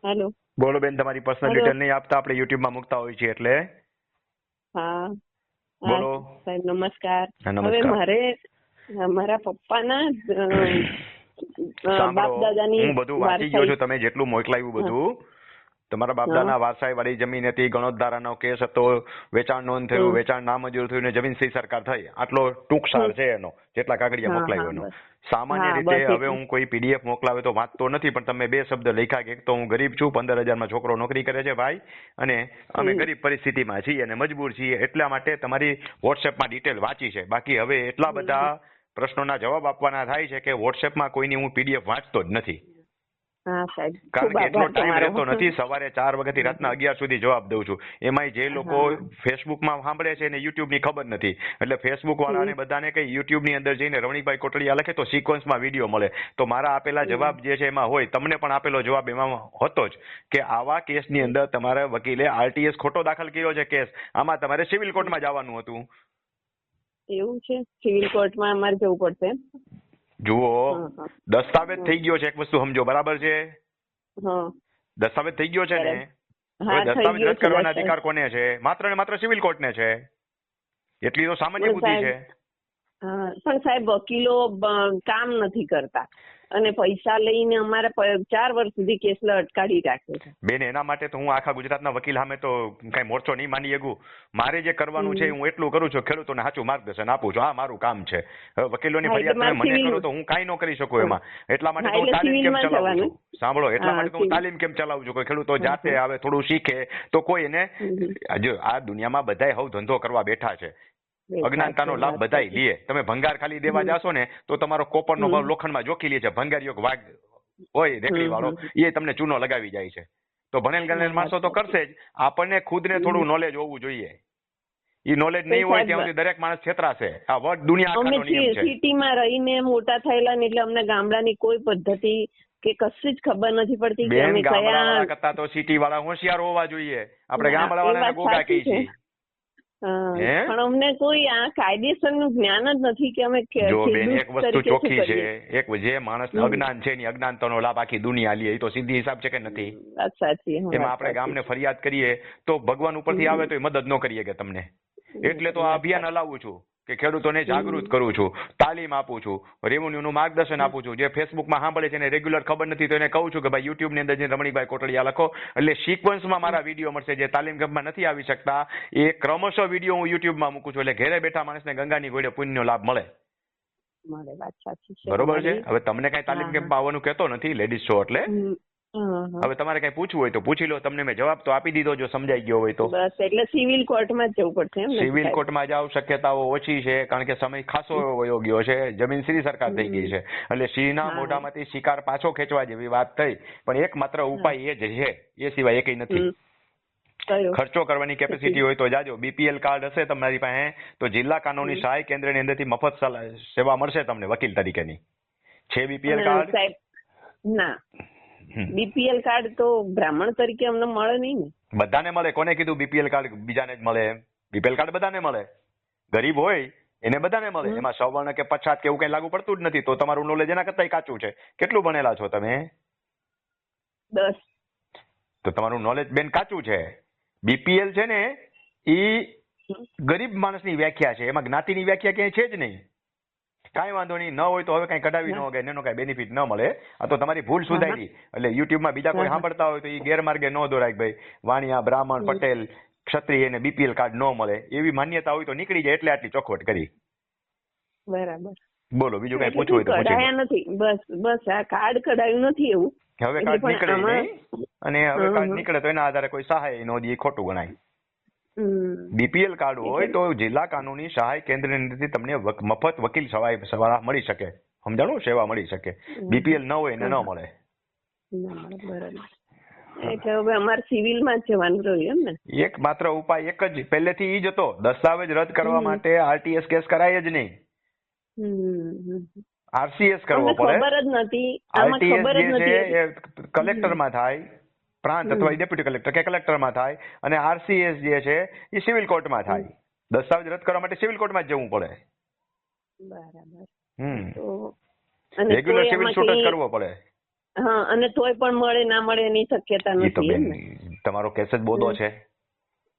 Hello. બોલો બેન, તમારી પર્સનલ હેલો. ડિટેલ નહીં આપતા, આપણે યુટ્યુબમાં મૂકતા હોય છે એટલે. હા. બોલો. સાહેબ નમસ્કાર. હા, હવે નમસ્કાર. મારે મારા પપ્પાના બાપ સાંભળો, દાદાની હું બધું વાંચી ગયો છું. તમે જેટલું મોકલાવ્યું બધું, તમારા બાપદાના વારસાઈ વાળી જમીન હતી, ગણોદધારાનો કેસ હતો, વેચાણ નોંધ થયું, વેચાણ નામંજૂર થયું ને જમીન સહી સરકાર થઈ. આટલો ટૂંક સાર છે એનો, જેટલા કાગળિયા મોકલાવ્યો એનો. સામાન્ય રીતે હવે હું કોઈ પીડીએફ મોકલાવે તો વાંચતો નથી, પણ તમે બે શબ્દ લખ્યા કે એક તો હું ગરીબ છું, 15,000 છોકરો નોકરી કરે છે ભાઈ, અને અમે ગરીબ પરિસ્થિતિમાં છીએ અને મજબૂર છીએ, એટલા માટે તમારી વોટ્સએપમાં ડિટેલ વાંચી છે. બાકી હવે એટલા બધા પ્રશ્નોના જવાબ આપવાના થાય છે કે વોટ્સએપમાં કોઈની હું પીડીએફ વાંચતો જ નથી. કારણ કે એટલો ટાઈમ રહેતો નથી. સવારે 4 વાગ્યાથી રાતના 11 સુધી જવાબ દઉં છું. એમાંય જે લોકો ફેસબુકમાં સાંભળે છે ને યુટ્યુબની ખબર નથી, એટલે ફેસબુક વાળાને બધાને કઈ યુટ્યુબની અંદર જઈને રમણીકભાઈ કોટડિયા લખે તો સિક્વન્સમાં વિડીયો મળે, તો મારા આપેલા જવાબ જે છે એમાં હોય. તમને પણ આપેલો જવાબ એમાં હતો જ કે આવા કેસની અંદર તમારા વકીલે આરટીએસ ખોટો દાખલ કર્યો છે કેસ, આમાં તમારે સિવિલ કોર્ટમાં જવાનું હતું. એવું છે? સિવિલ કોર્ટમાં અમારે જવું પડશે? જુઓ, દસ્તાવેજ થઈ ગયો છે. એક વસ્તુ સમજો, બરાબર છે? દસ્તાવેજ થઈ ગયો છે ને? હવે દસ્તાવેજ રદ કરવાના અધિકાર કોને છે? માત્ર ને માત્ર સિવિલ કોર્ટને છે. એટલી તો સામાન્ય બુદ્ધિ છે. પણ સાહેબ, વકીલો કામ નથી કરતા અને પૈસા લઈને અમારે 4 વર્ષ સુધી કેસ અટકાવી રાખે છે. બેન, એના માટે તો હું આખા ગુજરાતના વકીલ સામે તો કઈ મોરચો નહીં માંડી શકું. મારે જે કરવાનું છે હું એટલું કરું છું, ખેડૂતોને સાચું માર્ગદર્શન આપું છું. આ મારું કામ છે. વકીલોની ફરિયાદ તમે મને કરો તો હું કાંઈ ન કરી શકું એમાં. એટલા માટે તો હું તાલીમ કેમ ચલાવું છું. સાંભળો, એટલા માટે તો હું તાલીમ કેમ ચલાવું છું. કોઈ ખેડૂતો જાતે આવે, થોડું શીખે તો કોઈ એને, જો આ દુનિયામાં બધાય હવ ધંધો કરવા બેઠા છે, અજ્ઞાનતાનો લાભ બધાય લે. તમે ભંગાર ખાલી દેવા જાશો ને તો તમારો કોપરનો ભાવ લોખંડમાં જોખી લે છે. ભંગારીયો વાઘ હોય રેકડી વાળો, એ તમને ચૂનો લગાવી જાય છે. તો ભણેલ ગણેલ માણસો તો કરશે જ. આપણને ખુદને થોડું નોલેજ હોવું જોઈએ. એ નોલેજ નહીં હોય ત્યાં સુધી દરેક માણસ છેતરાશે. આ વર્લ્ડ દુનિયા આખાનો નિયમ છે. સિટીમાં રહીને મોટા થયેલા ને એટલે અમને ગામડાની કોઈ પદ્ધતિ કે કશી જ ખબર નથી પડતી કે અમે ગામડાવાળા કરતા તો સિટી વાળા હોશિયાર હોવા જોઈએ. આપણે ગામડાવાળાને ગોગા કહીએ છીએ. પણ અમને કોઈ આ કાયદેસરનું જ્ઞાન જ નથી કે અમે. જો બેન, એક વસ્તુ ચોખ્ખી છે, એક જે માણસ અજ્ઞાન છે એની અજ્ઞાનતાનો લાભ આખી દુનિયા લે, એ તો સીધી હિસાબ છે કે નથી? એમાં આપણે ગામને ફરિયાદ કરીએ તો ભગવાન ઉપરથી આવે તો એ મદદ ન કરીએ કે તમને. એટલે તો આ અભિયાન હલાવું છું કે ખેડૂતોને જાગૃત કરું છું, તાલીમ આપું છું, રેવન્યુનું માર્ગદર્શન આપું છું. જે ફેસબુકમાં સાંભળે છે એને રેગ્યુલર ખબર નથી તો એને કહું છું કે ભાઈ યુટ્યુબની અંદર જે રમણીકભાઈ કોટડિયા લખો, એટલે સિક્વન્સમાં મારા વિડીયો મળશે. જે તાલીમ કેમ્પમાં નથી આવી શકતા એ ક્રમશઃ વિડીયો હું યુટ્યુબમાં મૂકું છું, એટલે ઘેરે બેઠા માણસને ગંગાની ઘોડે પુણ્યનો લાભ મળે. બરોબર છે? હવે તમને કઈ તાલીમ કેમ્પમાં આવવાનું કહેતો નથી, લેડીઝ છો એટલે. હવે તમારે કઈ પૂછવું હોય તો પૂછી લો. તમને મેં જવાબ તો આપી દીધો જો સમજાઈ ગયો હોય તો. બસ, એટલે સિવિલ કોર્ટમાં જ જવું પડશે એમ ને? સિવિલ કોર્ટમાં જાવ, શક્યતાઓ ઓછી છે કારણ કે સમય ખાસો વયો ગયો છે. જમીન શ્રી સરકાર થઈ ગઈ છે, એટલે સિંહના મોઢામાંથી શિકાર પાછો ખેંચવા જેવી વાત થઈ. પણ એકમાત્ર ઉપાય એ જ છે, એ સિવાય એકય નથી. ખર્ચો કરવાની કેપેસિટી હોય તો જાજો. બીપીએલ કાર્ડ હશે તમારી પાસે તો જિલ્લા કાનૂની સહાય કેન્દ્રની અંદરથી મફત સેવા મળશે તમને વકીલ તરીકેની. છે બીપીએલ કાર્ડ? ના, બીપીએલ કાર્ડ તો બ્રાહ્મણ તરીકે અમને મળે નહીં ને. બધાને મળે. કોને કીધું બીપીએલ કાર્ડ બીજાને જ મળે? બીપીએલ કાર્ડ બધાને મળે. ગરીબ હોય એને બધાને મળે. એમાં સવર્ણ કે પછાત કે એવું કઈ લાગુ પડતું જ નથી. તો તમારું નોલેજ એના કરતા કાચું છે. કેટલું ભણેલા છો તમે? 10. તો તમારું નોલેજ બેન કાચું છે. બીપીએલ છે ને એ ગરીબ માણસની વ્યાખ્યા છે. એમાં જ્ઞાતિની વ્યાખ્યા ક્યાંય છે જ નહીં. કાંઈ વાંધો નહીં, ન હોય તો હવે કઈ કઢાવી ન હોય, એનો કઈ બેનિફિટ ન મળે. આ તો તમારી ભૂલ સુધારી. એટલે યુટ્યુબમાં બીજા કોઈ સાંભળતા હોય તો એ ગેરમાર્ગે ન દોરાય ભાઈ વાણિયા, બ્રાહ્મણ, પટેલ, ક્ષત્રિય એને બીપીએલ કાર્ડ ન મળે એવી માન્યતા હોય તો નીકળી જાય. એટલે આટલી ચોખવટ કરી. બરાબર. બોલો, બીજું કઈ પૂછવું હોય તો કઢાયા નથી. બસ આ કાર્ડ કઢાયું નથી એવું. હવે કાર્ડ નીકળે નહીં, અને હવે કાર્ડ નીકળે તો એના આધારે કોઈ સહાય ન દે, ખોટું ગણાય. બીપીએલ કાર્ડ હોય તો જિલ્લા કાનૂની સહાય કેન્દ્રની અંદરથી તમને મફત વકીલ સેવા મળી શકે. સમજાણું? સેવા મળી શકે. બીપીએલ ન હોય એને ન મળે. એટલે હવે અમારે સિવિલમાં જ જવાનું રહ્યું એમ ને? એક માત્ર ઉપાય એક જ પહેલેથી ઈ જ હતો. દસ્તાવેજ રદ કરવા માટે આરટીએસ કેસ કરાય જ નહીં, આરસીએસ કરવો પડે. ખબર જ નથી. આરટીએસ જે છે કલેક્ટરમાં થાય, પ્રાંત અથવા ડેપ્યુટી કલેક્ટર કે કલેક્ટરમાં થાય, અને આરસીએસ જે છે એ સિવિલ કોર્ટમાં થાય. દસ્તાવેજ રદ કરવા માટે સિવિલ કોર્ટમાં જ જવું પડે. બરાબર. રેગ્યુલર સિવિલ સૂટ જ કરવો પડે. હા, અને તોય પણ મળે ના મળે એની શક્યતા એ તો નથી બેન એમ ને? તમારો કેસ જ બોધો છે,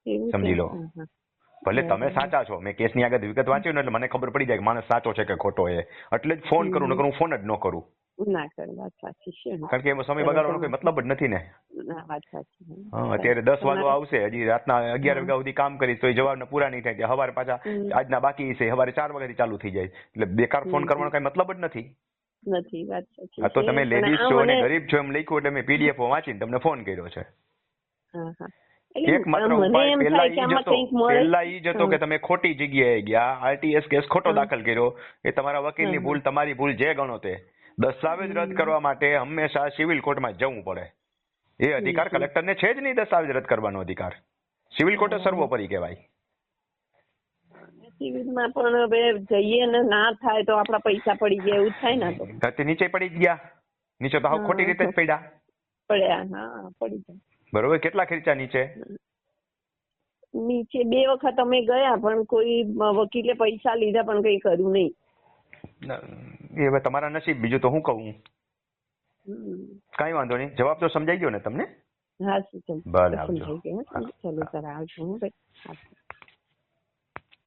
એવું છે? સમજી લો. હા, હા. ભલે તમે બરાબર. સાચા છો, મેં કેસની આગળ વિગત વાંચ્યું ને એટલે મને ખબર પડી જાય કે માણસ સાચો છે કે ખોટો છે, એટલે જ ફોન કરું, નકર હું ફોન જ ન કરું. ના કર, વાત સાચી છે. કારણ કે એમાં સમય ચલો, બગાડવાનો કોઈ મતલબ જ નથી ને. ના, વાત સાચી છે. અત્યારે 10 વાગવા આવશે, હજી રાતના 11 હા. વાગ્યા સુધી કામ કરીશ તો જવાબ પૂરા નહીં થાય, સવારે પાછા આજના બાકી છે, સવારે 4 વાગ્યાથી ચાલુ થઈ જાય, એટલે બેકાર ફોન કરવાનો કઈ મતલબ જ નથી. નથી, વાત સાચી આ તો છે. તમે પણ લેડીઝ આ છો અને મને ગરીબ છો એમ લખ્યું એટલે મેં પીડીએફ વાંચીને તમને ફોન કર્યો છે. હા, હા. એટલે એક માત્ર મને ઉપાય એમ પહેલા થાય કે આમાં કંઈક મળે. ઈ જ હતો કે તમે ખોટી જગ્યાએ ગયા, આરટીએસ કેસ ખોટો દાખલ કર્યો, એ તમારા વકીલની ભૂલ, તમારી ભૂલ જે ગણો તે. દસ્તાવેજ રદ કરવા માટે હંમેશા સિવિલ કોર્ટમાં જવું પડે. એ અધિકાર કલેક્ટરને છે જ નહીં દસ્તાવેજ રદ કરવાનો અધિકાર. સિવિલ કોર્ટ સર્વોપરી કહેવાય. સિવિલમાં પણ હવે જઈએ ને ના થાય તો આપણા પૈસા પડી ગયા એવું જ થાય ને. તો નીચે પડી જ ગયા, નીચે તો ખોટી રીતે જ પડ્યા. હા, પડી જાય. બરોબર, કેટલા ખર્ચા નીચે? નીચે 2 વખત અમે ગયા પણ કોઈ વકીલે પૈસા લીધા પણ કઈ કર્યું નહીં. એ હવે તમારા નસીબ, બીજું તો હું કહું. કઈ વાંધો નહીં, જવાબ તો સમજાઈ ગયો ને તમને? હા, સમજાઈ ભલે આવજો. ગયો. ચલો સર, આવજો.